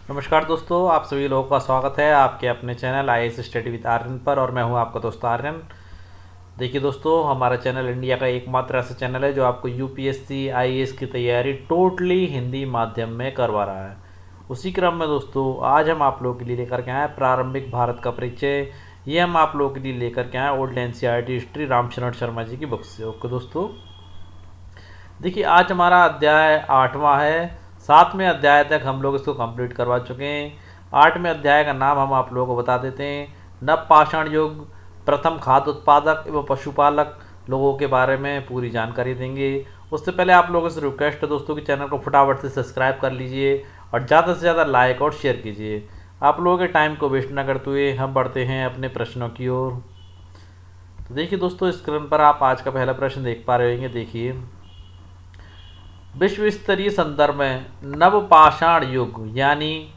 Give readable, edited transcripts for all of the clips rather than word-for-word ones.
नमस्कार दोस्तों, आप सभी लोगों का स्वागत है आपके अपने channel IAS study with Aryan पर। और मैं हूं आपका दोस्त आर्यन। देखिए दोस्तों, हमारा चैनल इंडिया का एकमात्र ऐसा चैनल है जो आपको यूपीएससी आईएएस की तैयारी टोटली हिंदी माध्यम में करवा रहा है। उसी क्रम में दोस्तों आज हम आप लोगों के लिए लेकर के आए हैं प्रारंभिक भारत का परिचय। ये हम आप लोगों के लिए लेकर के आए old NCERT history Ramcharan Sharma ji की बुक से। ओके दोस्तों, देखिए आज हमारा अध्याय 8वां है। 7वें अध्याय तक हम लोग इसको कंप्लीट करवा चुके हैं। 8वें अध्याय का नाम हम आप लोगों को बता देते हैं, नव पाषाण युग, प्रथम खाद्य उत्पादक एवं पशुपालक लोगों के बारे में पूरी जानकारी देंगे। उससे पहले आप लोगों से रिक्वेस्ट है दोस्तों कि चैनल को फटाफट से सब्सक्राइब कर लीजिए और ज़्यादा से ज़्यादा लाइक और शेयर कीजिए। आप लोगों के टाइम को वेस्ट न करते हुए हम बढ़ते हैं अपने प्रश्नों की ओर। तो देखिए दोस्तों, स्क्रीन पर आप आज का पहला प्रश्न देख पा रहे होंगे। देखिए, विश्व स्तरीय संदर्भ में नवपाषाण युग यानी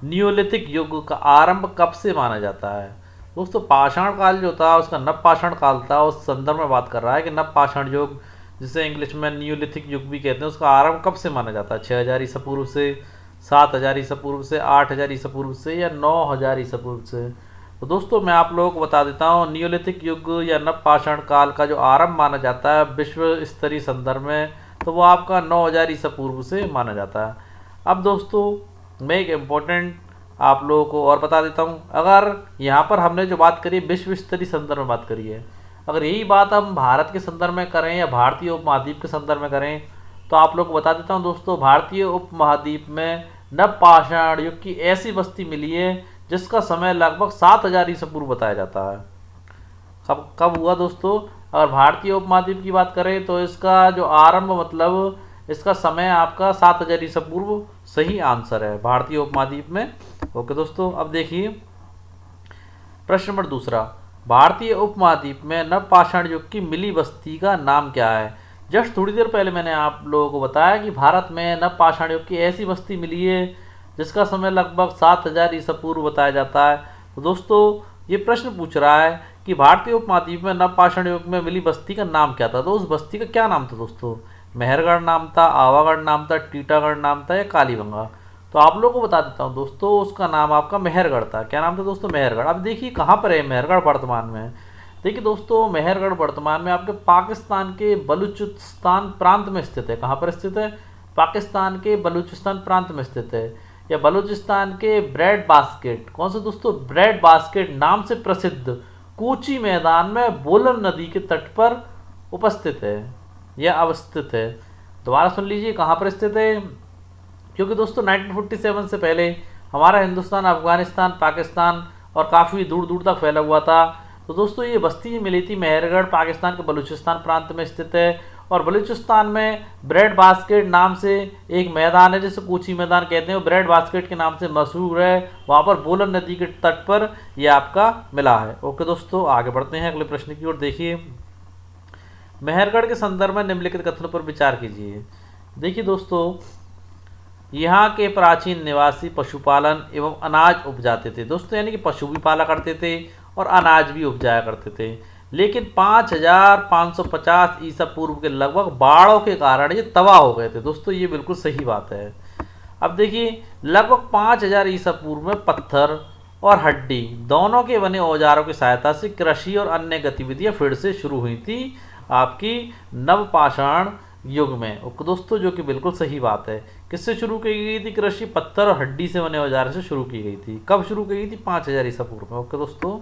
नियोलिथिक युग का आरंभ कब से माना जाता है? दोस्तों पाषाण काल जो था उसका नवपाषाण काल था। उस संदर्भ में बात कर रहा है कि नवपाषाण युग, जिसे इंग्लिश में नियोलिथिक युग भी कहते हैं, उसका आरंभ कब से माना जाता है? 6000 ईसा पूर्व से, 7000 ईसा पूर्व से, 8000 ईसा पूर्व से या 9000 ईसा पूर्व से? तो दोस्तों मैं आप लोगों को बता देता हूँ, नियोलिथिक युग या नवपाषाण काल का जो आरंभ माना जाता है विश्व स्तरीय संदर्भ में, तो वो आपका 9000 ईसा पूर्व से माना जाता है। अब दोस्तों मैं एक इम्पोर्टेंट आप लोगों को और बता देता हूँ। अगर यहाँ पर हमने जो बात करी विश्व स्तरीय संदर्भ में बात करी है, अगर यही बात हम भारत के संदर्भ में करें या भारतीय उपमहाद्वीप के संदर्भ में करें, तो आप लोग को बता देता हूँ दोस्तों, भारतीय उपमहाद्वीप में नवपाषाण युग की ऐसी बस्ती मिली है जिसका समय लगभग 7000 ईसा पूर्व बताया जाता है। कब कब हुआ दोस्तों? अगर भारतीय उपमहाद्वीप की बात करें तो इसका जो आरंभ मतलब इसका समय आपका 7000 ईसा पूर्व सही आंसर है भारतीय उपमहाद्वीप में। ओके दोस्तों, अब देखिए प्रश्न नंबर दूसरा, भारतीय उपमहाद्वीप में नवपाषाण युग की मिली बस्ती का नाम क्या है? जस्ट थोड़ी देर पहले मैंने आप लोगों को बताया कि भारत में नवपाषाण युग की ऐसी बस्ती मिली है जिसका समय लगभग 7000 ईसा पूर्व बताया जाता है। तो दोस्तों ये प्रश्न पूछ रहा है कि भारतीय उपमहाद्वीप में नवपाषाण युग में मिली बस्ती का नाम क्या था। तो उस बस्ती का क्या नाम था दोस्तों? मेहरगढ़ नाम था, आवागढ़ नाम था, टीटागढ़ नाम था या कालीबंगा? तो आप लोगों को बता देता हूँ दोस्तों, उसका नाम आपका मेहरगढ़ था। क्या नाम था दोस्तों? मेहरगढ़। अब देखिए कहाँ पर है मेहरगढ़ वर्तमान में। देखिए दोस्तों, मेहरगढ़ वर्तमान में आपके पाकिस्तान के बलूचिस्तान प्रांत में स्थित है। कहाँ पर स्थित है? पाकिस्तान के बलूचिस्तान प्रांत में स्थित है। या बलूचिस्तान के ब्रेड बास्केट, कौन सा दोस्तों? ब्रेड बास्केट नाम से प्रसिद्ध कूची मैदान में बोलन नदी के तट पर उपस्थित है या अवस्थित है। दोबारा सुन लीजिए कहाँ पर स्थित है, क्योंकि दोस्तों 1947 से पहले हमारा हिंदुस्तान अफगानिस्तान पाकिस्तान और काफ़ी दूर दूर तक फैला हुआ था। तो दोस्तों ये बस्ती मिली थी मेहरगढ़, पाकिस्तान के बलूचिस्तान प्रांत में स्थित है। और बलूचिस्तान में ब्रेड बास्केट नाम से एक मैदान है जिसे कूची मैदान कहते हैं, वो ब्रेड बास्केट के नाम से मशहूर है। वहाँ पर बोलन नदी के तट पर यह आपका मिला है। ओके दोस्तों, आगे बढ़ते हैं अगले प्रश्न की ओर। देखिए, मेहरगढ़ के संदर्भ में निम्नलिखित कथनों पर विचार कीजिए। देखिए दोस्तों, यहाँ के प्राचीन निवासी पशुपालन एवं अनाज उपजाते थे दोस्तों, यानी कि पशु भी पाला करते थे और अनाज भी उपजाया करते थे। लेकिन 5550 ईसा पूर्व के लगभग बाढ़ों के कारण ये तबाह हो गए थे दोस्तों। ये बिल्कुल सही बात है। अब देखिए, लगभग 5000 ईसा पूर्व में पत्थर और हड्डी दोनों के बने औजारों की सहायता से कृषि और अन्य गतिविधियां फिर से शुरू हुई थी आपकी नवपाषाण युग में। दोस्तों जो कि बिल्कुल सही बात है। किससे शुरू की गई थी? कृषि पत्थर और हड्डी से बने औजार से शुरू की गई थी। कब शुरू की गई थी? 5000 ईसा पूर्व में। ओके दोस्तों,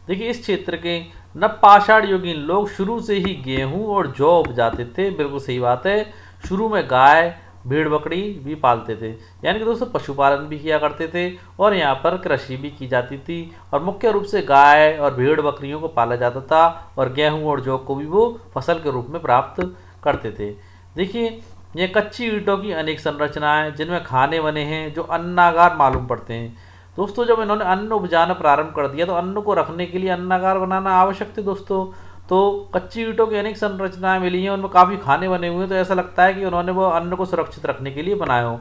देखिए इस क्षेत्र के नवपाषाण युगीन लोग शुरू से ही गेहूं और जौ उपजाते थे। बिल्कुल सही बात है। शुरू में गाय भेड़ बकरी भी पालते थे, यानी कि दोस्तों पशुपालन भी किया करते थे और यहाँ पर कृषि भी की जाती थी। और मुख्य रूप से गाय और भेड़ बकरियों को पाला जाता था और गेहूं और जौ को भी वो फसल के रूप में प्राप्त करते थे। देखिए, ये कच्ची ईंटों की अनेक संरचनाएं जिनमें खाने बने हैं जो अन्नागार मालूम पड़ते हैं। दोस्तों जब इन्होंने अन्न उपजाना प्रारंभ कर दिया तो अन्न को रखने के लिए अन्नागार बनाना आवश्यक थे दोस्तों। तो कच्ची ईंटों की अनेक संरचनाएं मिली हैं, उनमें काफ़ी खाने बने हुए हैं, तो ऐसा लगता है कि उन्होंने वो अन्न को सुरक्षित रखने के लिए बनाए हों।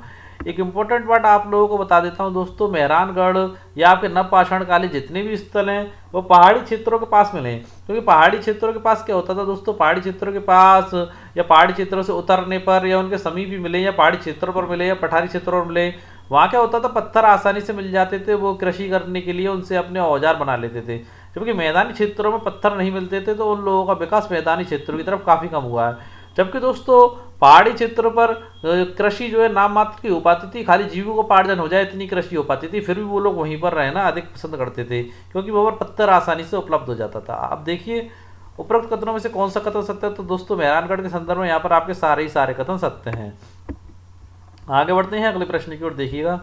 एक इम्पोर्टेंट बात आप लोगों को बता देता हूँ दोस्तों, मेहरानगढ़ या आपके नवपाषाण कालीन जितने भी स्थल हैं वो पहाड़ी क्षेत्रों के पास मिले हैं। क्योंकि पहाड़ी क्षेत्रों के पास क्या होता था दोस्तों, पहाड़ी क्षेत्रों के पास या पहाड़ी क्षेत्रों से उतरने पर या उनके समीप ही मिले या पहाड़ी क्षेत्रों पर मिले या पठारी क्षेत्रों पर मिले, वहाँ क्या होता था, पत्थर आसानी से मिल जाते थे, वो कृषि करने के लिए उनसे अपने औजार बना लेते थे। जबकि मैदानी क्षेत्रों में पत्थर नहीं मिलते थे, तो उन लोगों का विकास मैदानी क्षेत्रों की तरफ काफ़ी कम हुआ है। जबकि दोस्तों पहाड़ी क्षेत्रों पर कृषि जो है नाम मात्र की हो पाती थी, खाली जीविकोपार्जन हो जाए इतनी कृषि हो पाती थी, फिर भी वो लोग वहीं पर रहना अधिक पसंद करते थे, क्योंकि वहाँ पर पत्थर आसानी से उपलब्ध हो जाता था। अब देखिए उपरोक्त कथनों में से कौन सा कथन सत्य है, तो दोस्तों मेहरानगढ़ के संदर्भ में यहाँ पर आपके सारे ही सारे कथन सत्य हैं। आगे बढ़ते हैं अगले प्रश्न की ओर। देखिएगा,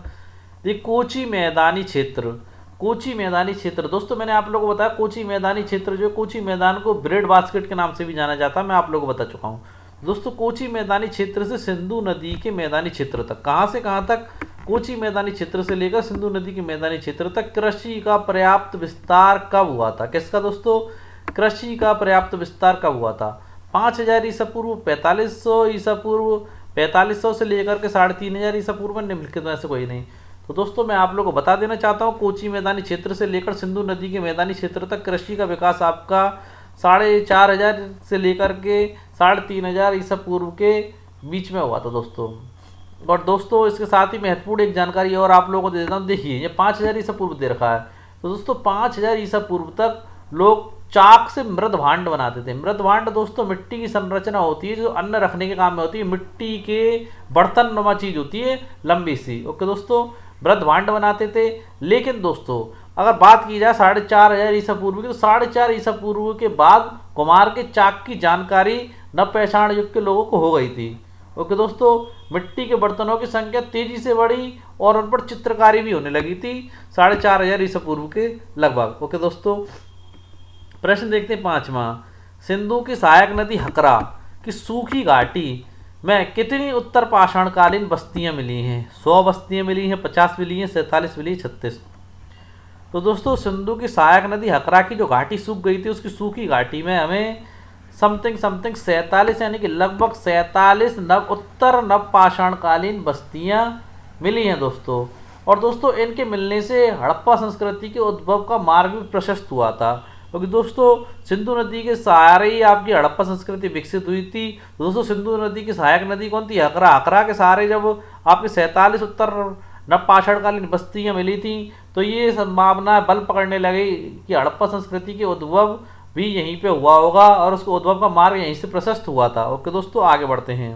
ये कोची मैदानी क्षेत्र, कोची मैदानी क्षेत्र दोस्तों मैंने आप लोगों को बताया कोची मैदानी क्षेत्र जो कोची मैदान को ब्रेड बास्केट के नाम से भी जाना जाता है, मैं आप लोगों को बता चुका हूँ। दोस्तों कोची मैदानी क्षेत्र से सिंधु नदी के मैदानी क्षेत्र तक, कहाँ से कहाँ तक, कोची मैदानी क्षेत्र से लेकर सिंधु नदी के मैदानी क्षेत्र तक कृषि का पर्याप्त विस्तार कब हुआ था? किसका दोस्तों? कृषि का पर्याप्त विस्तार कब हुआ था? 5000 ईसा पूर्व, 4500 ईसा पूर्व, 4500 से लेकर के 3500 ईसा पूर्व में, निम्नलिखित में से कोई नहीं। तो दोस्तों मैं आप लोगों को बता देना चाहता हूँ, कोची मैदानी क्षेत्र से लेकर सिंधु नदी के मैदानी क्षेत्र तक कृषि का विकास आपका 4500 से लेकर के 3500 ईसा पूर्व के बीच में हुआ था दोस्तों। और दोस्तों इसके साथ ही महत्वपूर्ण एक जानकारी और आप लोगों को दे देता हूँ। देखिए ये 5000 ईसा पूर्व दे रखा है, तो दोस्तों 5000 ईसा पूर्व तक लोग चाक से मृद भांड बनाते थे। मृद भांड दोस्तों मिट्टी की संरचना होती है जो अन्न रखने के काम में होती है, मिट्टी के बर्तन नुमा चीज होती है लंबी सी। ओके दोस्तों, मृद भांड बनाते थे। लेकिन दोस्तों अगर बात की जाए 4500 ईसा पूर्व की, तो 4500 ईसा पूर्व के बाद कुम्हार के चाक की जानकारी नवपाषाण युग के लोगों को हो गई थी। ओके दोस्तों, मिट्टी के बर्तनों की संख्या तेजी से बढ़ी और उन पर चित्रकारी भी होने लगी थी 4500 ईसा पूर्व के लगभग। ओके दोस्तों, प्रश्न देखते हैं 5वां। सिंधु की सहायक नदी हकरा की सूखी घाटी में कितनी उत्तर पाषाणकालीन बस्तियां मिली हैं? 100 बस्तियां मिली हैं, 50 मिली हैं, 47 मिली, 36। तो दोस्तों सिंधु की सहायक नदी हकरा की जो घाटी सूख गई थी, उसकी सूखी घाटी में हमें समथिंग 47 यानी कि लगभग 47 उत्तर नव पाषाणकालीन बस्तियां मिली हैं दोस्तों। और दोस्तों इनके मिलने से हड़प्पा संस्कृति के उद्भव का मार्ग भी प्रशस्त हुआ था, क्योंकि दोस्तों सिंधु नदी के सहारे ही आपकी हड़प्पा संस्कृति विकसित हुई थी। दोस्तों सिंधु नदी की सहायक नदी कौन थी? हकरा। हकरा के सहारे जब आपके 47 उत्तर नवपाषाणकालीन बस्तियां मिली थी, तो ये संभावना बल पकड़ने लगी कि हड़प्पा संस्कृति के उद्भव भी यहीं पे हुआ होगा और उसके उद्भव का मार्ग यहीं से प्रशस्त हुआ था। ओके दोस्तों, आगे बढ़ते हैं।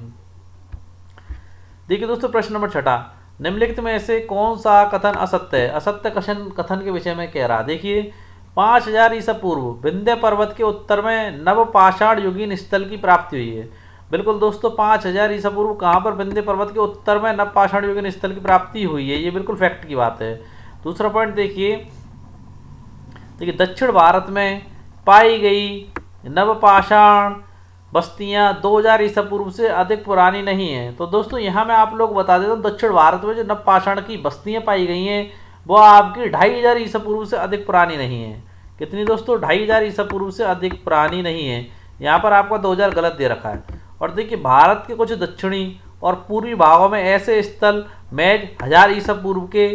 देखिए दोस्तों प्रश्न नंबर 6, निम्नलिखित में से कौन सा कथन असत्य है? असत्य कथन के विषय में कह रहा। देखिए 5000 ईसा पूर्व विंध्य पर्वत के उत्तर में नवपाषाण युगीन स्थल की प्राप्ति हुई है। बिल्कुल दोस्तों 5000 ईसा पूर्व कहाँ पर विंध्य पर्वत के उत्तर में नवपाषाण युगीन स्थल की प्राप्ति हुई है, ये बिल्कुल फैक्ट की बात है। दूसरा पॉइंट देखिए, दक्षिण भारत में पाई गई नवपाषाण बस्तियां 2000 ईसा पूर्व से अधिक पुरानी नहीं है। तो दोस्तों यहाँ मैं आप लोग बता देता हूँ, दक्षिण भारत में जो नवपाषाण की बस्तियां पाई गई हैं वो आपकी 2500 ईसा पूर्व से अधिक पुरानी नहीं है। कितनी दोस्तों? 2500 ईसा पूर्व से अधिक पुरानी नहीं है। यहाँ पर आपका 2000 गलत दे रखा है। और देखिए भारत के कुछ दक्षिणी और पूर्वी भागों में ऐसे स्थल महज 1000 ईसा पूर्व के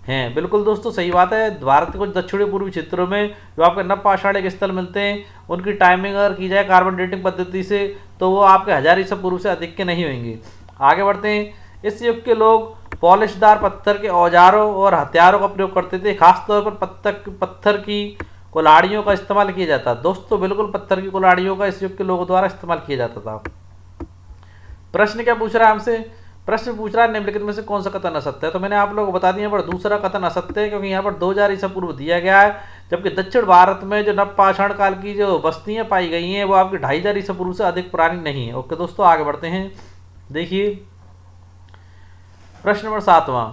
हैं। बिल्कुल दोस्तों सही बात है, भारत के कुछ दक्षिणी पूर्वी क्षेत्रों में जो आपके नवपाषाणिक स्थल मिलते हैं उनकी टाइमिंग अगर की जाए कार्बन डेटिंग पद्धति से, तो वो आपके 1000 ईसा पूर्व से अधिक के नहीं होंगे। आगे बढ़ते हैं। इस युग के लोग पॉलिशदार पत्थर के औजारों और हथियारों का प्रयोग करते थे, खासतौर पर पत्थर की कुल्हाड़ियों का इस्तेमाल किया जाता। दोस्तों बिल्कुल पत्थर की कुल्हाड़ियों का इस युग के लोगों द्वारा इस्तेमाल किया जाता था। प्रश्न क्या पूछ रहा है हमसे? प्रश्न पूछ रहा है निम्नलिखित में से कौन सा कथन असत्य है? तो मैंने आप लोगों को बता दिया पर दूसरा कथन असत्य है, क्योंकि यहाँ पर 2000 ईसा पूर्व दिया गया है, जबकि दक्षिण भारत में जो नवपाषाण काल की जो बस्तियां पाई गई हैं वो आपकी 2500 ईसा पूर्व से अधिक पुरानी नहीं है। ओके दोस्तों, आगे बढ़ते हैं। देखिए प्रश्न नंबर 7वां,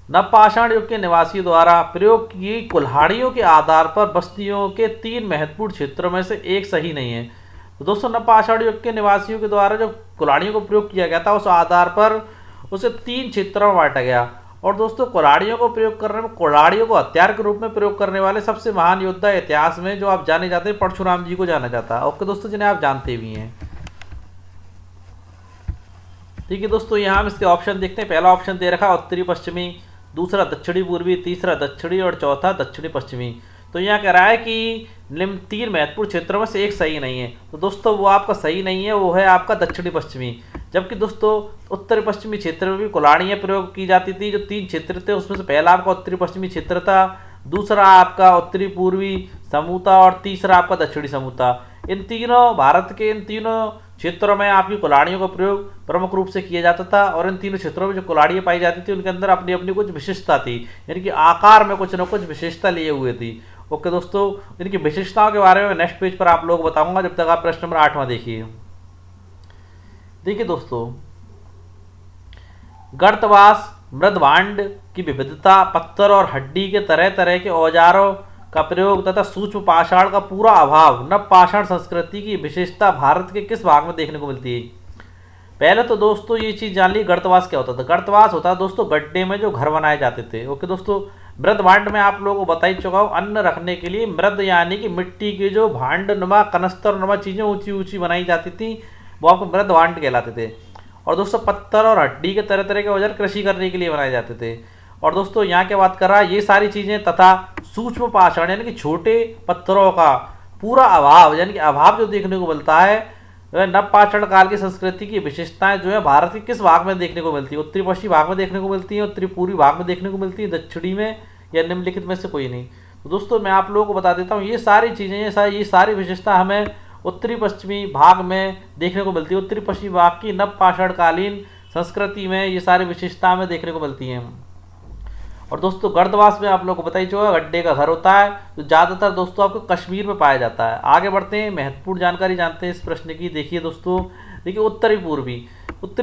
नवपाषाण युग के निवासियों द्वारा प्रयोग की कुल्हाड़ियों के आधार पर बस्तियों के 3 महत्वपूर्ण क्षेत्रों में से एक सही नहीं है। तो दोस्तों नवपाषाण युग के निवासियों के द्वारा जो कुल्हाड़ियों को प्रयोग किया गया था उस आधार पर उसे 3 क्षेत्रों में बांटा गया। और दोस्तों कुल्हाड़ियों को प्रयोग करने में, कुल्हाड़ियों को हथियार के रूप में प्रयोग करने वाले सबसे महान योद्धा इतिहास में जो आप जाने जाते हैं, परशुराम जी को जाना जाता है। ओके दोस्तों, जिन्हें आप जानते भी हैं। ठीक है दोस्तों, यहाँ हम इसके ऑप्शन देखते हैं। पहला ऑप्शन दे रखा है उत्तरी पश्चिमी, दूसरा दक्षिणी पूर्वी, तीसरा दक्षिणी और चौथा दक्षिणी पश्चिमी। तो यहाँ कह रहा है कि निम्न 3 महत्वपूर्ण क्षेत्रों में से एक सही नहीं है। तो दोस्तों वो आपका सही नहीं है, वो है आपका दक्षिणी पश्चिमी। जबकि दोस्तों उत्तरी पश्चिमी क्षेत्र में भी कुल्हाड़ियाँ प्रयोग की जाती थी। जो 3 क्षेत्र थे उसमें से पहला आपका उत्तरी पश्चिमी क्षेत्र था, दूसरा आपका उत्तरी पूर्वी समूह था और तीसरा आपका दक्षिणी समूह था। इन तीनों भारत के इन तीनों क्षेत्रों में आपकी कुल्हाड़ियों का प्रयोग प्रमुख रूप से किया जाता था और इन तीनों क्षेत्रों में जो कुल्हाड़ियाँ पाई जाती थी उनके अंदर अपनी अपनी कुछ विशेषता थी, यानी कि आकार में कुछ न कुछ विशेषता लिए हुए थी। ओके दोस्तों, इनकी विशेषताओं के बारे में नेक्स्ट पेज पर आप लोग बताऊंगा। जब तक आप प्रश्न नंबर 8वां देखिए। देखिए दोस्तों, गर्तवास मृदभांड की विविधता, पत्थर और हड्डी के तरह तरह के औजारों का प्रयोग तथा सूक्ष्म पाषाण का पूरा अभाव नव पाषाण संस्कृति की विशेषता भारत के किस भाग में देखने को मिलती है? पहले तो दोस्तों ये चीज़ जान ली, गर्तवास क्या होता था। गर्तवास होता है दोस्तों गड्ढे में जो घर बनाए जाते थे। ओके दोस्तों, मृद भांड में आप लोगों को बता ही चुका हूँ, अन्न रखने के लिए मृद यानी कि मिट्टी के जो भांड नुमा कनस्तर नुमा चीज़ें ऊंची ऊंची बनाई जाती थी वो आपको मृद भांड कहलाते थे। और दोस्तों पत्थर और हड्डी के तरह तरह के औजार कृषि करने के लिए बनाए जाते थे। और दोस्तों यहाँ क्या बात कर रहा है, ये सारी चीज़ें तथा सूक्ष्म पाषाण यानी कि छोटे पत्थरों का पूरा अभाव, यानी कि अभाव जो देखने को मिलता है वह नव पाषाण काल की संस्कृति की विशेषताएं जो है भारत के किस भाग में देखने को मिलती है? उत्तरी पश्चिमी भाग में देखने को मिलती है, उत्तरी पूर्वी भाग में देखने को मिलती है, दक्षिणी में, या निम्नलिखित में से कोई नहीं। तो दोस्तों मैं आप लोगों को बता देता हूँ, ये सारी चीज़ें ये सारी विशेषता हमें उत्तरी पश्चिमी भाग में देखने को मिलती है। उत्तरी पश्चिमी भाग की नव पाषाणकालीन संस्कृति में ये सारी विशेषता हमें देखने को मिलती हैं। और दोस्तों गर्तवास में आप लोग को बताइए चुका गड्ढे का घर होता है, जो ज़्यादातर दोस्तों आपको कश्मीर में पाया जाता है। आगे बढ़ते हैं, महत्वपूर्ण जानकारी जानते हैं इस प्रश्न की। देखिए दोस्तों, देखिए उत्तरी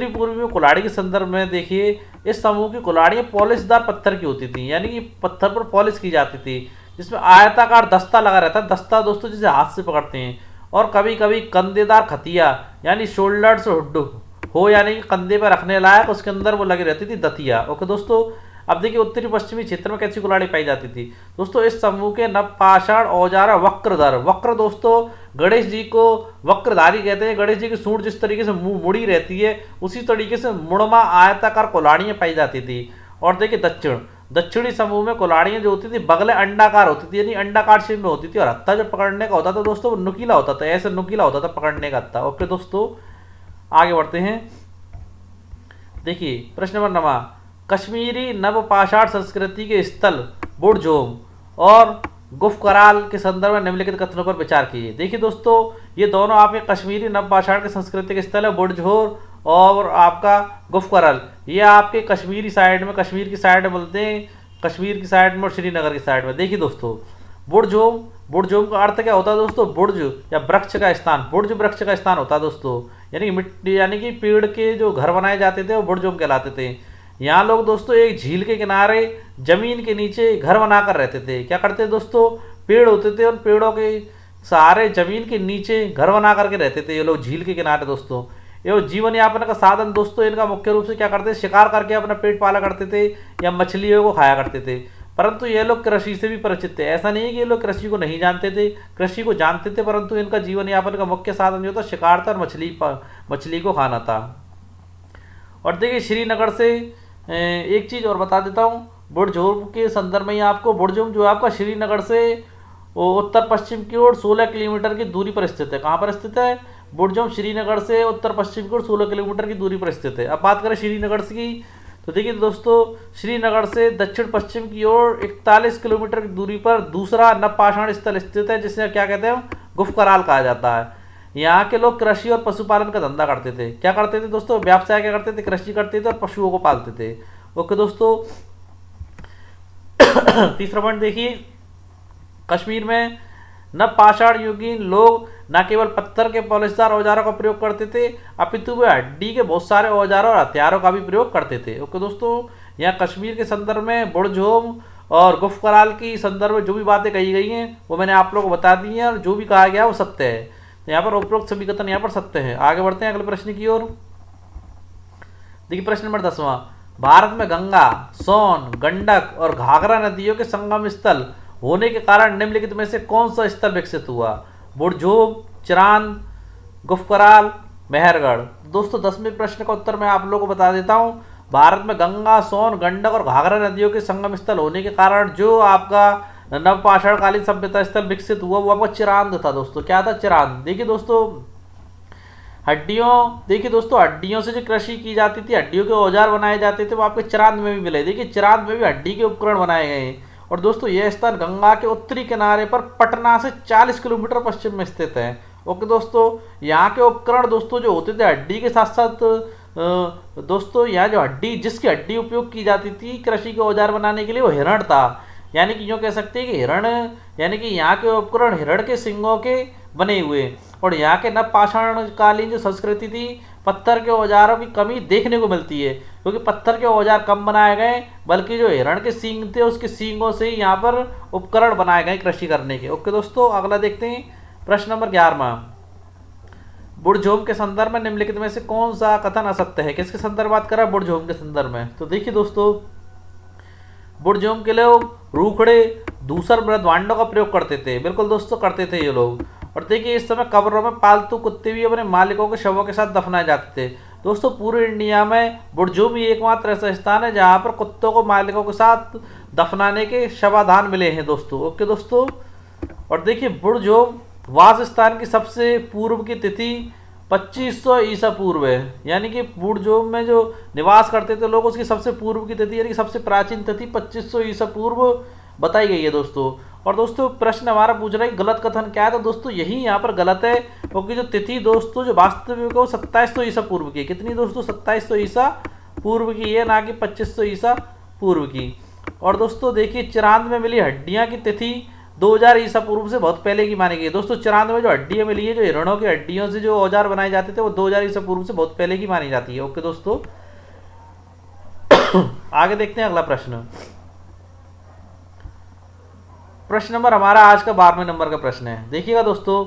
पूर्वी में कुल्हाड़ी के संदर्भ में देखिए, इस समूह की कुल्हाड़ियाँ पॉलिशदार पत्थर की होती थी, यानी कि पत्थर पर पॉलिश की जाती थी, जिसमें आयताकार दस्ता लगा रहता है। दस्ता दोस्तों जिसे हाथ से पकड़ते हैं। और कभी कभी कंधेदार खतिया यानी शोल्डर्स हो, यानी कि कंधे पर रखने लायक, उसके अंदर वो लगी रहती थी दतिया। ओके दोस्तों, अब देखिए उत्तरी पश्चिमी क्षेत्र में कैसी कुल्हाड़ी पाई जाती थी। दोस्तों इस समूह के नव पाषाण औजार वक्रधर, वक्र दोस्तों गणेश जी को वक्रधारी कहते हैं। गणेश जी की सूंड जिस तरीके से मुंह मुड़ी रहती है उसी तरीके से मुड़मा आयताकार कुल्हाड़ियाँ पाई जाती थी। और देखिए दक्षिणी समूह में कुल्हाड़ियाँ जो होती थी बगले अंडाकार होती थी, यानी अंडाकार शेप में होती थी। और हत्था जो पकड़ने का होता था दोस्तों वो नुकीला होता था, ऐसे नुकीला होता था पकड़ने का हत्था। ओके दोस्तों आगे बढ़ते हैं। देखिए प्रश्न नंबर 9, कश्मीरी नव पाषाण संस्कृति के स्थल बुढ़जोम और गुफकराल के संदर्भ में निम्नलिखित कथनों पर विचार कीजिए। देखिए दोस्तों ये दोनों आपके कश्मीरी नव पाषाण के संस्कृति के स्थल है, बुढ़जोर और आपका गुफकराल। ये आपके कश्मीरी साइड में, कश्मीर की साइड में बोलते हैं, कश्मीर की साइड में और श्रीनगर की साइड में। देखिए दोस्तों बुढ़जोम का अर्थ क्या होता है दोस्तों? बुर्ज या वृक्ष का स्थान, बुर्ज वृक्ष का स्थान होता है दोस्तों, यानी कि मिट्टी यानी कि पेड़ के जो घर बनाए जाते थे वो बुढ़जोम कहलाते थे। यहाँ लोग दोस्तों एक झील के किनारे जमीन के नीचे घर बनाकर रहते थे। क्या करते थे दोस्तों? पेड़ होते थे, उन पेड़ों के सहारे जमीन के नीचे घर बना करके रहते थे ये लोग झील के किनारे दोस्तों। ये जीवन यापन का साधन दोस्तों इनका मुख्य रूप से क्या करते थे? शिकार करके अपना पेट पाला करते थे या मछलियों को खाया करते थे। परंतु ये लोग कृषि से भी परिचित थे। ऐसा नहीं है कि ये लोग कृषि को नहीं जानते थे, कृषि को जानते थे, परंतु इनका जीवन यापन का मुख्य साधन जो था शिकार था और मछली को खाना था। और देखिए श्रीनगर से एक चीज़ और बता देता हूँ, बुढ़जोम के संदर्भ में ही आपको, बुढ़जोम जो आपका श्रीनगर से उत्तर पश्चिम की ओर 16 किलोमीटर की दूरी पर स्थित है। कहाँ पर स्थित है? बुढ़जोम श्रीनगर से उत्तर पश्चिम की ओर 16 किलोमीटर की दूरी पर स्थित है। अब बात करें श्रीनगर की, तो देखिए दोस्तों श्रीनगर से दक्षिण पश्चिम की ओर 41 किलोमीटर की दूरी पर दूसरा नवपाषाण स्थल स्थित है, जिसे क्या कहते हैं? गुफकराल कहा जाता है। यहाँ के लोग कृषि और पशुपालन का धंधा करते थे। क्या करते थे दोस्तों? व्यवसाय क्या करते थे? कृषि करते थे और पशुओं को पालते थे। ओके दोस्तों तीसरा पॉइंट देखिए, कश्मीर में नवपाषाण युगीन लोग न केवल पत्थर के पॉलिशदार औजारों का प्रयोग करते थे, अपितु वे हड्डी के बहुत सारे औजारों और हथियारों का भी प्रयोग करते थे। ओके दोस्तों, यहाँ कश्मीर के संदर्भ में बुढ़जोम और गुफकराल की संदर्भ में जो भी बातें कही गई हैं वो मैंने आप लोगों को बता दी हैं, और जो भी कहा गया वो सत्य है। यहाँ पर उपरोक्त सभी कथन यहाँ पर सत्य है। आगे बढ़ते हैं अगले प्रश्न की ओर। देखिए प्रश्न नंबर 10वां, भारत में गंगा, सोन, गंडक और घाघरा नदियों के संगम स्थल होने के कारण निम्नलिखित में से कौन सा स्थल विकसित हुआ? बुढ़जोम, चिरांद, गुफकराल, मेहरगढ़। दोस्तों 10वें प्रश्न का उत्तर मैं आप लोगों को बता देता हूँ। भारत में गंगा, सोन, गंडक और घाघरा नदियों के संगम स्थल होने के कारण जो आपका नवपाषाणकालीन सभ्यता स्थल विकसित हुआ वो आपका चिरांद था दोस्तों। क्या था? चिरांद। देखिए दोस्तों, हड्डियों से जो कृषि की जाती थी, हड्डियों के औजार बनाए जाते थे, वो आपके चिरांद में भी मिले। देखिए चिरांद में भी हड्डी के उपकरण बनाए गए हैं। और दोस्तों यह स्थान गंगा के उत्तरी किनारे पर पटना से 40 किलोमीटर पश्चिम में स्थित है। ओके दोस्तों, यहाँ के उपकरण दोस्तों जो होते थे हड्डी के साथ साथ दोस्तों यहाँ जो हड्डी, जिसकी हड्डी उपयोग की जाती थी कृषि के औजार बनाने के लिए, वो हिरण था। यानी कि यूँ कह सकते हैं कि हिरण, यानी कि यहाँ के उपकरण हिरण के सिंगों के बने हुए। और यहाँ के नवपाषाणकालीन जो संस्कृति थी, पत्थर के औजारों की कमी देखने को मिलती है, क्योंकि पत्थर के औजार कम बनाए गए, बल्कि जो हिरण के सींग थे उसके सींगों से ही यहाँ पर उपकरण बनाए गए कृषि करने के। ओके दोस्तों, अगला देखते हैं प्रश्न नंबर 11। बुढ़जोम के संदर्भ में निम्नलिखित में से कौन सा कथन असत्य है? किसके संदर्भ बात कर रहा है? बुढ़जोम के संदर्भ में। तो देखिए दोस्तों, बुढ़जोम के लोग रूखड़े दूसर मृदभांडों का प्रयोग करते थे। बिल्कुल दोस्तों, करते थे ये लोग। और देखिए इस समय कब्रों में पालतू कुत्ते भी अपने मालिकों के शवों के साथ दफनाए जाते थे। दोस्तों पूरे इंडिया में बुढ़जोम ही एकमात्र ऐसा स्थान है जहाँ पर कुत्तों को मालिकों के साथ दफनाने के शवाधान मिले हैं दोस्तों। ओके दोस्तों, और देखिए बुढ़जोम वास स्थान की सबसे पूर्व की तिथि 2500 ईसा पूर्व है। यानी कि बुढ़जोम में जो निवास करते थे लोग, उसकी सबसे पूर्व की तिथि यानी कि सबसे प्राचीन तिथि 2500 ईसा पूर्व बताई गई है दोस्तों। और दोस्तों प्रश्न हमारा पूछ रहा है गलत कथन क्या है? तो दोस्तों यही यहाँ पर गलत है, क्योंकि जो तिथि दोस्तों जो वास्तविक है वो 2700 ईसा पूर्व की। कितनी दोस्तों? 2700 ईसा पूर्व की है, ना कि 2500 ईसा पूर्व की। और दोस्तों देखिए चिरांद में मिली हड्डियाँ की तिथि 2000 ईसा पूर्व से बहुत पहले की मानी गई है दोस्तों। चिरांद में जो हड्डियाँ मिली है, जो हिरणों की हड्डियों से जो औजार बनाए जाते थे, वो 2000 ईसा पूर्व से बहुत पहले की मानी जाती है। ओके दोस्तों, आगे देखते हैं अगला प्रश्न। प्रश्न नंबर हमारा आज का 12वें नंबर का प्रश्न है। देखिएगा दोस्तों,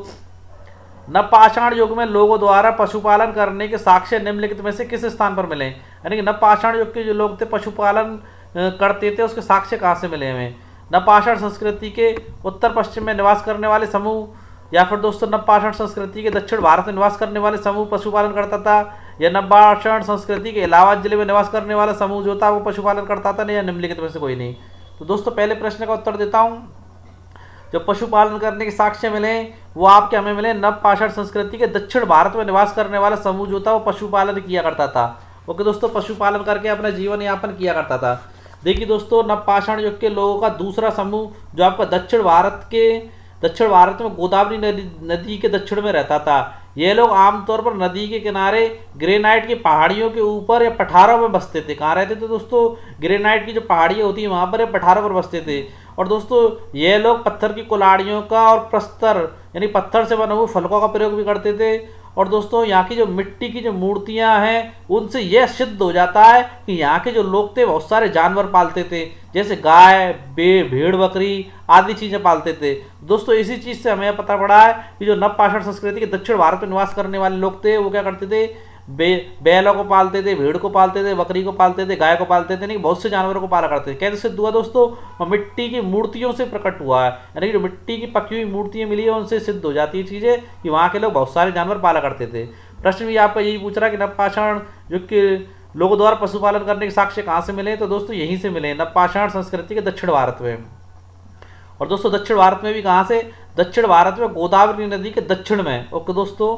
नवपाषाण युग में लोगों द्वारा पशुपालन करने के साक्ष्य निम्नलिखित में से किस स्थान पर मिले? यानी कि नवपाषाण युग के जो लोग थे पशुपालन करते थे, उसके साक्ष्य कहाँ से मिले हमें? नवपाषाण संस्कृति के उत्तर पश्चिम में निवास करने वाले समूह, या फिर दोस्तों नवपाषाण संस्कृति के दक्षिण भारत में निवास करने वाले समूह पशुपालन करता था, या नवपाषाण संस्कृति के इलाहाबाद जिले में निवास करने वाला समूह जो था वो पशुपालन करता था, या निम्नलिखित में से कोई नहीं? तो दोस्तों पहले प्रश्न का उत्तर देता हूँ। जो पशुपालन करने के साक्ष्य मिले वो आपके हमें मिले नवपाषाण संस्कृति के दक्षिण भारत में निवास करने वाला समूह जो था वो पशुपालन किया करता था। ओके दोस्तों, पशुपालन करके अपना जीवन यापन किया करता था। देखिए दोस्तों, नवपाषाण युग के लोगों का दूसरा समूह जो आपका दक्षिण भारत में गोदावरी नदी के दक्षिण में रहता था। ये लोग आमतौर पर नदी के किनारे ग्रेनाइट की पहाड़ियों के ऊपर या पठारों में बसते थे। कहाँ रहते थे दोस्तों? ग्रेनाइट की जो पहाड़ियाँ होती हैं वहाँ पर या पठारों पर बसते थे। और दोस्तों ये लोग पत्थर की कुल्हाड़ियों का और प्रस्तर यानी पत्थर से बने हुए फलकों का प्रयोग भी करते थे। और दोस्तों यहाँ की जो मिट्टी की जो मूर्तियाँ हैं उनसे यह सिद्ध हो जाता है कि यहाँ के जो लोग थे बहुत सारे जानवर पालते थे, जैसे गाय, भेड़, बकरी आदि चीज़ें पालते थे। दोस्तों इसी चीज़ से हमें पता पड़ा है कि जो नवपाषाण संस्कृति के दक्षिण भारत में निवास करने वाले लोग थे वो क्या करते थे? बैलों को पालते थे, भेड़ को पालते थे, बकरी को पालते थे, गाय को पालते थे, नहीं बहुत से जानवरों को पाला करते थे। कैसे सिद्ध हुआ दोस्तों? और मिट्टी की मूर्तियों से प्रकट हुआ है। यानी कि जो मिट्टी की पकी हुई मूर्तियां मिली है उनसे सिद्ध हो जाती है चीज़ें कि वहाँ के लोग बहुत सारे जानवर पाला करते थे। प्रश्न भी आपका यही पूछ रहा है कि नवपाषाण युग के लोगों द्वारा पशुपालन करने के साक्ष्य कहाँ से मिले? तो दोस्तों यहीं से मिले, नवपाषाण संस्कृति के दक्षिण भारत में। और दोस्तों दक्षिण भारत में भी कहाँ से? दक्षिण भारत में गोदावरी नदी के दक्षिण में। ओके दोस्तों,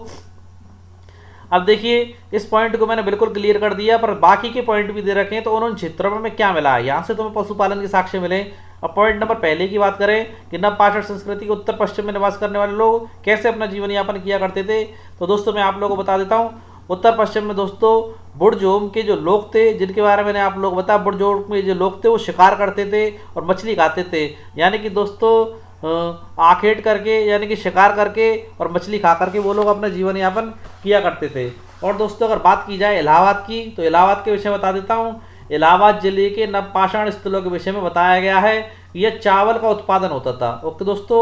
अब देखिए इस पॉइंट को मैंने बिल्कुल क्लियर कर दिया, पर बाकी के पॉइंट भी दे रखे हैं। तो उन्होंने क्षेत्रों में क्या मिला है? यहाँ से तुम्हें पशुपालन के साक्ष्य मिले। अब पॉइंट नंबर पहले की बात करें कि नवपाषाण संस्कृति के उत्तर पश्चिम में निवास करने वाले लोग कैसे अपना जीवन यापन किया करते थे। तो दोस्तों मैं आप लोगों को बता देता हूँ। उत्तर पश्चिम में दोस्तों बुढ़जोम के जो लोग थे, जिनके बारे में मैंने आप लोग बताया, बुढ़जोम में जो लोग थे वो शिकार करते थे और मछली खाते थे। यानी कि दोस्तों आखेट करके यानी कि शिकार करके और मछली खा करके वो लोग अपना जीवन यापन किया करते थे। और दोस्तों अगर बात की जाए इलाहाबाद की, तो इलाहाबाद के विषय में बता देता हूँ। इलाहाबाद जिले के नवपाषाण स्थलों के विषय में बताया गया है कि यह चावल का उत्पादन होता था। ओके दोस्तों,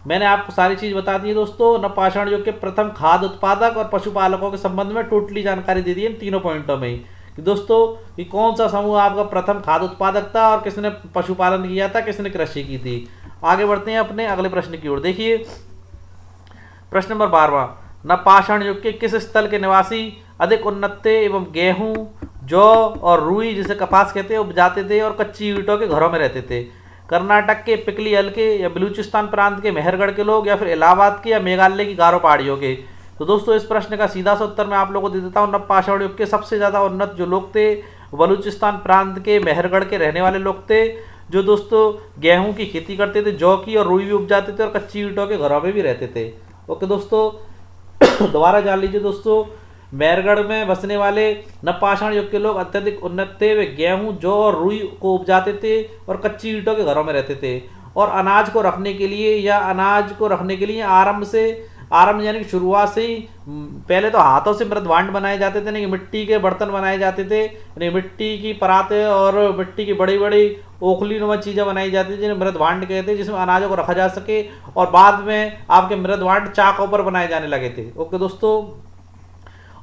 मैंने आपको सारी चीज़ बता दी है दोस्तों। नवपाषाण युग के प्रथम खाद्य उत्पादक और पशुपालकों के संबंध में टोटली जानकारी दे दी है इन तीनों पॉइंटों में कि दोस्तों कि कौन सा समूह आपका प्रथम खाद्य उत्पादक था और किसने पशुपालन किया था, किसने कृषि की थी। आगे बढ़ते हैं अपने अगले प्रश्न की ओर। देखिए प्रश्न नंबर 12, नवपाषाण युग के किस स्थल के निवासी अधिक उन्नत थे एवं गेहूं, जौ और रुई जिसे कपास कहते हैं उपजाते थे और कच्ची ईंटों के घरों में रहते थे? कर्नाटक के पिकली हल्के या बलूचिस्तान प्रांत के मेहरगढ़ के लोग, या फिर इलाहाबाद के या मेघालय की गारो पहाड़ियों के। तो दोस्तों इस प्रश्न का सीधा सा उत्तर मैं आप लोगों को दे देता हूँ। नवपाषाण युग के सबसे ज़्यादा उन्नत जो लोग थे बलूचिस्तान प्रांत के मेहरगढ़ के रहने वाले लोग थे, जो दोस्तों गेहूं की खेती करते थे, जौ की और रुई भी उपजाते थे और कच्ची ईंटों के घरों में भी रहते थे। ओके दोस्तों, दोबारा जान लीजिए दोस्तों, मेहरगढ़ में बसने वाले नवपाषाण युग के लोग अत्यधिक उन्नत थे। वे गेहूं, जौ और रुई को उपजाते थे और कच्ची ईंटों के घरों में रहते थे। और अनाज को रखने के लिए आरंभ यानी कि शुरुआत से ही पहले तो हाथों से मृदभांड बनाए जाते थे, नहीं मिट्टी के बर्तन बनाए जाते थे, नहीं मिट्टी की परातें और मिट्टी की बड़ी बड़ी ओखली नुमा चीज़ें बनाई जाती थी जिन्हें मृदभांड कहते हैं, जिसमें अनाजों को रखा जा सके। और बाद में आपके मृदभांड चाकों पर बनाए जाने लगे थे। ओके दोस्तों,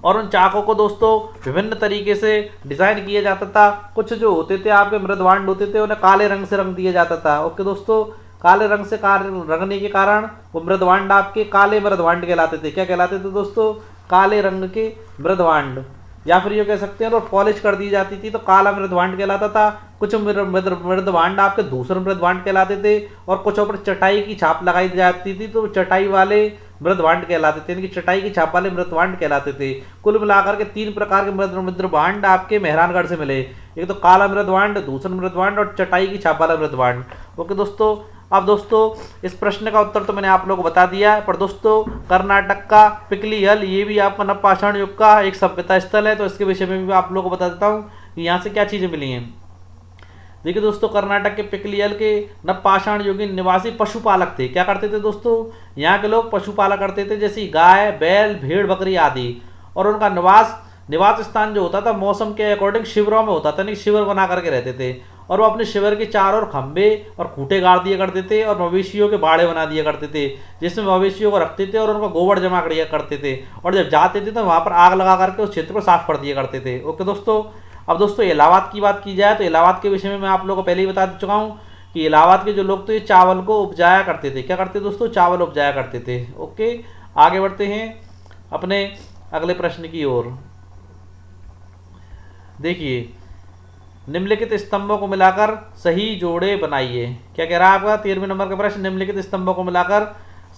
और उन चाकों को दोस्तों विभिन्न तरीके से डिज़ाइन किया जाता था। कुछ जो होते थे आपके मृदभांड होते थे उन्हें काले रंग से रंग दिया जाता था। ओके दोस्तों, काले रंग से रंगने के कारण वो मृदभांड आपके काले मृदभांड कहलाते थे। क्या कहलाते थे दोस्तों? काले रंग के मृदभांड, या फिर ये कह सकते हैं और पॉलिश कर दी जाती थी तो काला मृदभांड कहलाता था। कुछ मृदभांड आपके धूसर मृदभांड कहलाते थे और कुछ ऊपर चटाई की छाप लगाई जाती थी तो चटाई वाले मृदभांड कहलाते थे, यानी कि चटाई की छाप वाले मृदभांड कहलाते थे। कुल मिलाकर के 3 प्रकार के मृदभांड आपके मेहरानगढ़ से मिले। एक तो काला मृदभांड, धूसर मृदभांड और चटाई की छाप वाला मृदभांड। ओके दोस्तों, अब दोस्तों इस प्रश्न का उत्तर तो मैंने आप लोगों को बता दिया है, पर दोस्तों कर्नाटक का पिकली हल ये भी आपका नवपाषाण युग का एक सभ्यता स्थल है, तो इसके विषय में भी आप लोगों को बता देता हूँ कि यहाँ से क्या चीज़ें मिली हैं। देखिए दोस्तों, कर्नाटक के पिकली हल के नवपाषाण युगीन निवासी पशुपालक थे। क्या करते थे दोस्तों? यहाँ के लोग पशुपालक करते थे, जैसे गाय, बैल, भेड़, बकरी आदि। और उनका निवास स्थान जो होता था मौसम के अकॉर्डिंग शिविरों में होता था, नहीं शिविर बना करके रहते थे। और वो अपने शिविर के चारों ओर खंबे और खूंटे गाड़ दिया करते थे और मवेशियों के बाड़े बना दिया करते थे, जिसमें मवेशियों को रखते थे और उनका गोबर जमा कर दिया करते थे। और जब जाते थे तो वहाँ पर आग लगा करके उस क्षेत्र को साफ कर दिया करते थे। ओके दोस्तों, अब दोस्तों इलाहाबाद की बात की जाए तो इलाहाबाद के विषय में मैं आप लोगों को पहले ही बता चुका हूँ कि इलाहाबाद के जो लोग थे चावल को उपजाया करते थे। क्या करते दोस्तों? चावल उपजाया करते थे। ओके, आगे बढ़ते हैं अपने अगले प्रश्न की ओर। देखिए, निम्नलिखित स्तंभों को मिलाकर सही जोड़े बनाइए। क्या कह रहा है आपका 13वें नंबर का प्रश्न? निम्नलिखित स्तंभों को मिलाकर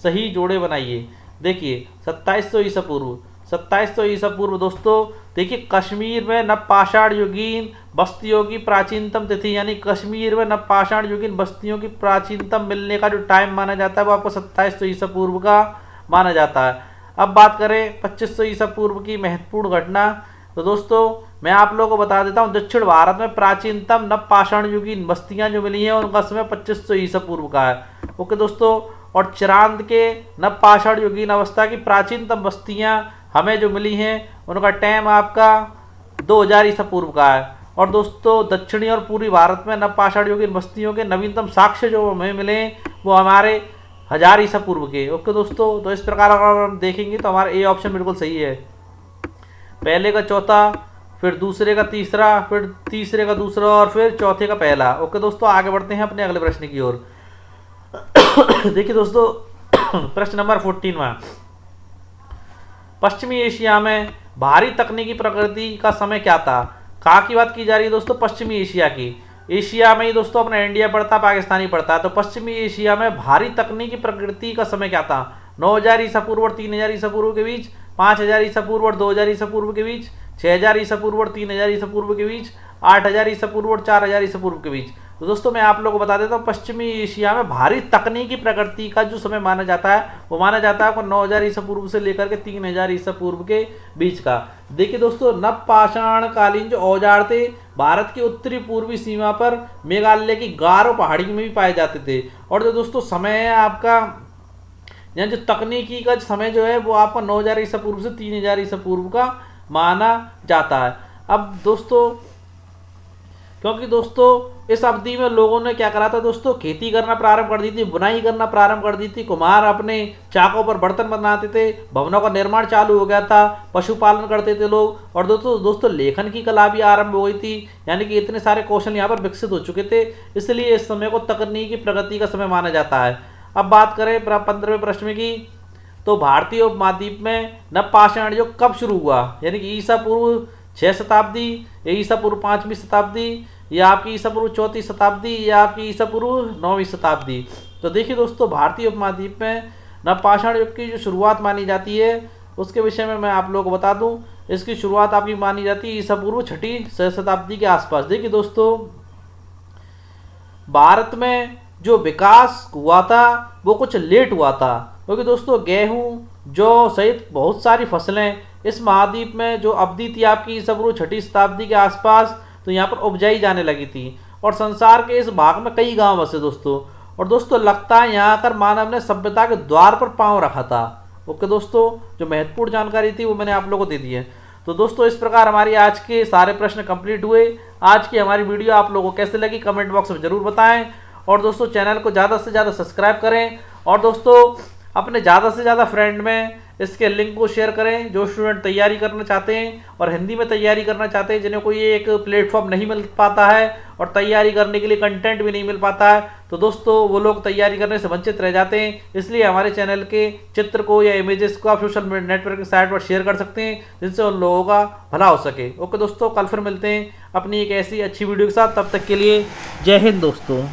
सही जोड़े बनाइए। देखिए 2700 ईसा पूर्व, 2700 ईसा पूर्व दोस्तों देखिए कश्मीर में नवपाषाण युगीन बस्तियों की प्राचीनतम तिथि, यानी कश्मीर में नवपाषाण युगीन बस्तियों की प्राचीनतम मिलने का जो टाइम माना जाता है वो आपको 2700 ईसा पूर्व का माना जाता है। अब बात करें 2500 ईसा पूर्व की महत्वपूर्ण घटना, तो दोस्तों मैं आप लोगों को बता देता हूँ दक्षिण भारत में प्राचीनतम नवपाषाण युगीन बस्तियाँ जो मिली हैं उनका समय 2500 ईसा पूर्व का है। ओके दोस्तों, और चिरांद के नवपाषाण युगीन अवस्था की प्राचीनतम बस्तियाँ हमें जो मिली हैं उनका टाइम आपका 2000 ईसा पूर्व का है। और दोस्तों दक्षिणी और पूर्वी भारत में नवपाषाण युगीन बस्तियों के नवीनतम साक्ष्य जो हमें मिले वो हमारे 1000 ईसा पूर्व के। ओके दोस्तों, तो इस प्रकार अगर हम देखेंगे तो हमारा ए ऑप्शन बिल्कुल सही है। पहले का चौथा, फिर दूसरे का तीसरा, फिर तीसरे का दूसरा और फिर चौथे का पहला। ओके दोस्तों, आगे बढ़ते हैं अपने अगले प्रश्न की ओर। देखिए दोस्तों प्रश्न नंबर 14वां, पश्चिमी एशिया में भारी तकनीकी प्रगति का समय क्या था? कहाँ की बात की जा रही है दोस्तों? पश्चिमी एशिया की। एशिया में ही दोस्तों अपना इंडिया पड़ता, पाकिस्तानी पड़ता है, तो पश्चिमी एशिया में भारी तकनीकी प्रगति का समय क्या था? 9000 ईसा पूर्व और 3000 ईसा पूर्व के बीच, 5000 ईसा पूर्व और 2000 ईसा पूर्व के बीच, 6000 ईसा पूर्व और 3000 ईसा पूर्व के बीच, 8000 ईसा पूर्व और 4000 ईसा पूर्व के बीच। तो दोस्तों मैं आप लोगों को बता देता हूँ पश्चिमी एशिया में भारी तकनीकी प्रगति का जो समय माना जाता है वो माना जाता है आपको 9000 ईसा पूर्व से लेकर के 3000 ईसा पूर्व के बीच का। देखिए दोस्तों नवपाषाण कालीन जो औजार थे भारत की उत्तरी पूर्वी सीमा पर मेघालय की गारो पहाड़ी में भी पाए जाते थे। और जो दोस्तों समय है आपका यहाँ जो तकनीकी का समय जो है वो आपका 9000 ईसा पूर्व से 3000 ईसा पूर्व का माना जाता है। अब दोस्तों क्योंकि दोस्तों इस अवधि में लोगों ने क्या करा था दोस्तों, खेती करना प्रारंभ कर दी थी, बुनाई करना प्रारंभ कर दी थी, कुम्हार अपने चाकों पर बर्तन बनाते थे, भवनों का निर्माण चालू हो गया था, पशुपालन करते थे लोग, और दोस्तों लेखन की कला भी आरंभ हो गई थी। यानी कि इतने सारे कौशल यहाँ पर विकसित हो चुके थे, इसलिए इस समय को तकनीकी प्रगति का समय माना जाता है। अब बात करें 15वें प्रश्न की, तो भारतीय उपमहाद्वीप में नवपाषाण युग कब शुरू हुआ? यानी कि ईसा पूर्व 6 शताब्दी, ईसा पूर्व 5वीं शताब्दी, या आपकी ईसा पूर्व 4वीं शताब्दी या आपकी ईसा पूर्व 9वीं शताब्दी। तो देखिए दोस्तों, भारतीय उपमहाद्वीप में नवपाषाण युग की जो शुरुआत मानी जाती है उसके विषय में मैं आप लोगों को बता दूं। इसकी शुरुआत आपकी मानी जाती है ईसा पूर्व 6वीं शताब्दी के आसपास। देखिए दोस्तों, भारत में जो विकास हुआ था वो कुछ लेट हुआ था, क्योंकि दोस्तों गेहूं जौ सहित बहुत सारी फसलें इस महाद्वीप में जो अवधि थी आपकी ईसा पूर्व 6वीं शताब्दी के आसपास, तो यहाँ पर उपजाई जाने लगी थी और संसार के इस भाग में कई गांव बसे दोस्तों। और दोस्तों लगता है यहाँ आकर मानव ने सभ्यता के द्वार पर पांव रखा था। ओके दोस्तों, जो महत्वपूर्ण जानकारी थी वो मैंने आप लोगों को दे दी है। तो दोस्तों इस प्रकार हमारी आज के सारे प्रश्न कंप्लीट हुए। आज की हमारी वीडियो आप लोगों को कैसे लगी कमेंट बॉक्स में जरूर बताएं, और दोस्तों चैनल को ज़्यादा से ज़्यादा सब्सक्राइब करें, और दोस्तों अपने ज़्यादा से ज़्यादा फ्रेंड में इसके लिंक को शेयर करें जो स्टूडेंट तैयारी करना चाहते हैं और हिंदी में तैयारी करना चाहते हैं, जिन्हें कोई एक प्लेटफॉर्म नहीं मिल पाता है और तैयारी करने के लिए कंटेंट भी नहीं मिल पाता है। तो दोस्तों वो लोग तैयारी करने से वंचित रह जाते हैं, इसलिए हमारे चैनल के चित्र को या इमेजेस को आप सोशल नेटवर्किंग साइट पर शेयर कर सकते हैं, जिससे उन लोगों का भला हो सके। ओके दोस्तों, कल फिर मिलते हैं अपनी एक ऐसी अच्छी वीडियो के साथ। तब तक के लिए जय हिंद दोस्तों।